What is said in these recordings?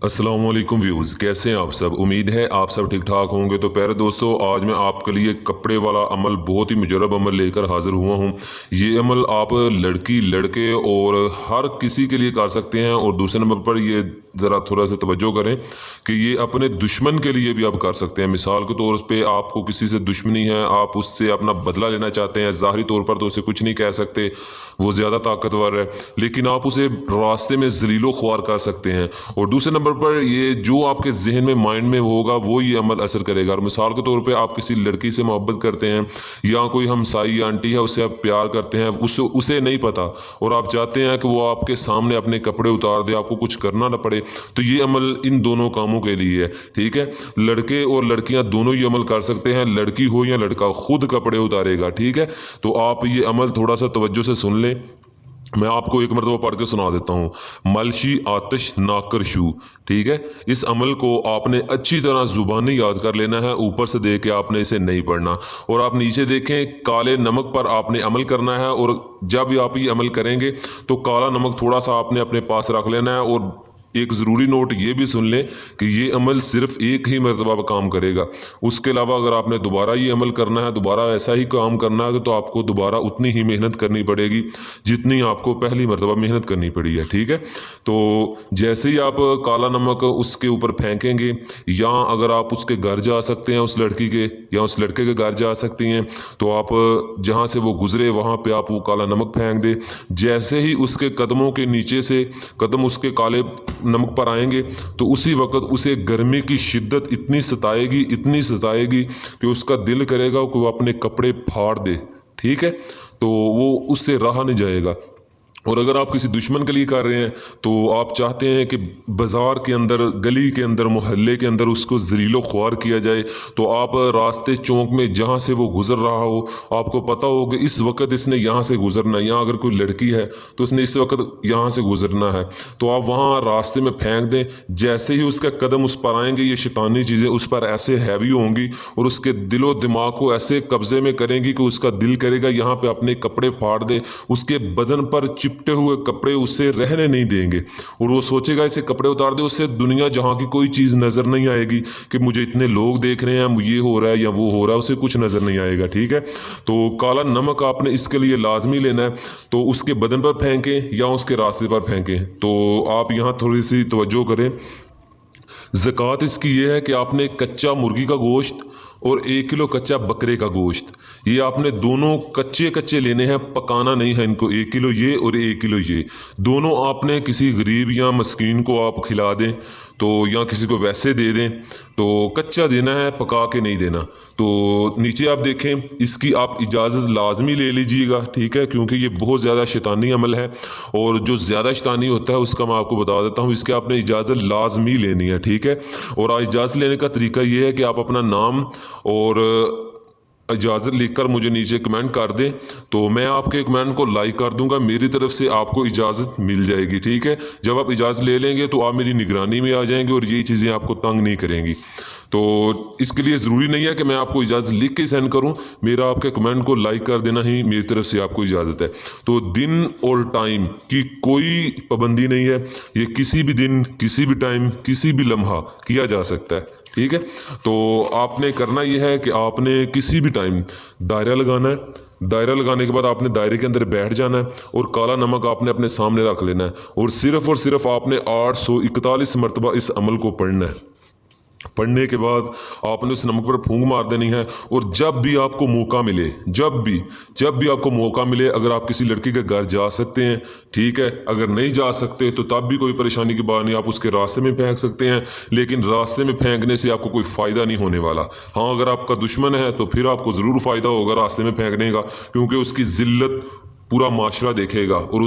अस्सलाम वालेकुम व्यूज़, कैसे हैं आप सब। उम्मीद है आप सब ठीक ठाक होंगे। तो प्यारे दोस्तों, आज मैं आपके लिए कपड़े वाला अमल, बहुत ही मुजरब अमल लेकर हाज़िर हुआ हूँ। ये अमल आप लड़की लड़के और हर किसी के लिए कर सकते हैं। और दूसरे नंबर पर ये ज़रा थोड़ा सा तवज्जो करें कि ये अपने दुश्मन के लिए भी आप कर सकते हैं। मिसाल के तौर पे आपको किसी से दुश्मनी है, आप उससे अपना बदला लेना चाहते हैं। ज़ाहिरी तौर पर तो उसे कुछ नहीं कह सकते, वो ज़्यादा ताकतवर है, लेकिन आप उसे रास्ते में ज़लीलो ख्वार कर सकते हैं। और दूसरे नंबर पर ये जो आपके जहन में, माइंड में होगा, वो ये अमल असर करेगा। और मिसाल के तौर पे आप किसी लड़की से मोहब्बत करते हैं या कोई हमसाई आंटी है उससे आप प्यार करते हैं, उसे नहीं पता और आप चाहते हैं कि वो आपके सामने अपने कपड़े उतार दे, आपको कुछ करना ना पड़े, तो ये अमल इन दोनों कामों के लिए है। ठीक है, लड़के और लड़कियां दोनों ये अमल कर सकते हैं। लड़की हो या लड़का, खुद कपड़े उतारेगा। ठीक है, तो आप ये अमल थोड़ा सा तवज्जो से सुन लें। मैं आपको एक मरतबा पढ़ के सुना देता हूँ। मलशी आतिश नाकर शू। ठीक है, इस अमल को आपने अच्छी तरह ज़ुबानी याद कर लेना है, ऊपर से देख के आपने इसे नहीं पढ़ना। और आप नीचे देखें, काले नमक पर आपने अमल करना है। और जब आप ये अमल करेंगे तो काला नमक थोड़ा सा आपने अपने पास रख लेना है। और एक ज़रूरी नोट ये भी सुन लें कि ये अमल सिर्फ एक ही मरतबा काम करेगा। उसके अलावा अगर आपने दोबारा ये अमल करना है, दोबारा ऐसा ही काम करना है, तो आपको दोबारा उतनी ही मेहनत करनी पड़ेगी जितनी आपको पहली मरतबा मेहनत करनी पड़ी है। ठीक है, तो जैसे ही आप काला नमक उसके ऊपर फेंकेंगे, या अगर आप उसके घर जा सकते हैं, उस लड़की के या उस लड़के के घर जा सकती हैं, तो आप जहाँ से वो गुजरे वहाँ पे आप वो काला नमक फेंक दें। जैसे ही उसके कदमों के नीचे से कदम उसके काले नमक पर आएंगे, तो उसी वक्त उसे गर्मी की शिद्दत इतनी सताएगी कि उसका दिल करेगा कि वो अपने कपड़े फाड़ दे। ठीक है, तो वो उससे रहा नहीं जाएगा। और अगर आप किसी दुश्मन के लिए कर रहे हैं, तो आप चाहते हैं कि बाज़ार के अंदर, गली के अंदर, मोहल्ले के अंदर उसको ज़लीलो ख्वार किया जाए, तो आप रास्ते चौक में जहाँ से वो गुज़र रहा हो, आपको पता हो कि इस वक्त इसने यहाँ से गुज़रना है, यहाँ अगर कोई लड़की है तो उसने इस वक्त यहाँ से गुज़रना है, तो आप वहाँ रास्ते में फेंक दें। जैसे ही उसका कदम उस पर आएंगे, ये शैतानी चीज़ें उस पर ऐसे हैवी होंगी और उसके दिलो दिमाग को ऐसे कब्ज़े में करेंगी कि उसका दिल करेगा यहाँ पर अपने कपड़े फाड़ दे। उसके बदन पर चिपटे हुए कपड़े उससे रहने नहीं देंगे और वो सोचेगा इसे कपड़े उतार दे, उससे दुनिया जहाँ की कोई चीज़ नज़र नहीं आएगी कि मुझे इतने लोग देख रहे हैं, ये हो रहा है या वो हो रहा है, उसे कुछ नज़र नहीं आएगा। ठीक है, तो काला नमक आपने इसके लिए लाजमी लेना है। तो उसके बदन पर फेंकें या उसके रास्ते पर फेंकें। तो आप यहाँ थोड़ी सी तवज्जो करें। ज़कात इसकी ये है कि आपने कच्चा मुर्गी का गोश्त और 1 किलो कच्चा बकरे का गोश्त, ये आपने दोनों कच्चे कच्चे लेने हैं, पकाना नहीं है इनको। 1 किलो ये और 1 किलो ये, दोनों आपने किसी गरीब या मस्कीन को आप खिला दें, तो या किसी को वैसे दे दें। तो कच्चा देना है, पका के नहीं देना। तो नीचे आप देखें, इसकी आप इजाज़त लाजमी ले लीजिएगा। ठीक है, क्योंकि ये बहुत ज़्यादा शैतानी अमल है और जो ज़्यादा शैतानी होता है उसका मैं आपको बता देता हूँ। इसके आपने इजाज़त लाजमी लेनी है। ठीक है, और इजाज़त लेने का तरीका ये है कि आप अपना नाम और इजाज़त लिखकर मुझे नीचे कमेंट कर दें, तो मैं आपके कमेंट को लाइक कर दूंगा, मेरी तरफ से आपको इजाज़त मिल जाएगी। ठीक है, जब आप इजाज़त ले लेंगे तो आप मेरी निगरानी में आ जाएंगे और ये चीज़ें आपको तंग नहीं करेंगी। तो इसके लिए ज़रूरी नहीं है कि मैं आपको इजाज़त लिख के सेंड करूं, मेरा आपके कमेंट को लाइक कर देना ही मेरी तरफ से आपको इजाज़त है। तो दिन और टाइम की कोई पाबंदी नहीं है, ये किसी भी दिन, किसी भी टाइम, किसी भी लम्हा किया जा सकता है। ठीक है, तो आपने करना यह है कि आपने किसी भी टाइम दायरा लगाना है। दायरा लगाने के बाद आपने दायरे के अंदर बैठ जाना है और काला नमक आपने अपने सामने रख लेना है और सिर्फ आपने 841 मरतबा इस अमल को पढ़ना है। पढ़ने के बाद आपने उस नमक पर फूंक मार देनी है। और जब भी आपको मौका मिले, जब भी आपको मौका मिले, अगर आप किसी लड़की के घर जा सकते हैं, ठीक है, अगर नहीं जा सकते तो तब भी कोई परेशानी की बात नहीं, आप उसके रास्ते में फेंक सकते हैं, लेकिन रास्ते में फेंकने से आपको कोई फ़ायदा नहीं होने वाला। हाँ, अगर आपका दुश्मन है तो फिर आपको ज़रूर फ़ायदा होगा रास्ते में फेंकने का, क्योंकि उसकी ज़िल्लत पूरा माशरा देखेगा और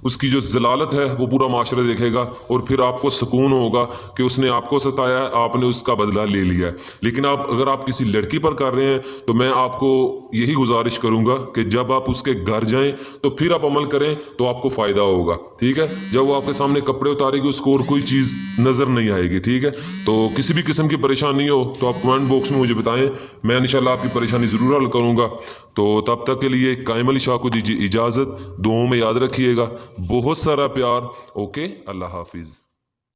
उसकी जो जलालत है वो पूरा माशरा देखेगा, और फिर आपको सुकून होगा कि उसने आपको सताया है, आपने उसका बदला ले लिया है। लेकिन अगर आप किसी लड़की पर कर रहे हैं, तो मैं आपको यही गुजारिश करूंगा कि जब आप उसके घर जाएं तो फिर आप अमल करें, तो आपको फ़ायदा होगा। ठीक है, जब वो आपके सामने कपड़े उतारेगी, उसको और कोई चीज़ नज़र नहीं आएगी। ठीक है, तो किसी भी किस्म की परेशानी हो तो आप कमेंट बॉक्स में मुझे बताएं, मैं इंशाल्लाह आपकी परेशानी ज़रूर हल करूँगा। तो तब तक के लिए कायम अली शाह को दीजिए इजाज़त, दुआओं में याद रखिएगा, बहुत सारा प्यार। ओके, अल्लाह हाफिज़।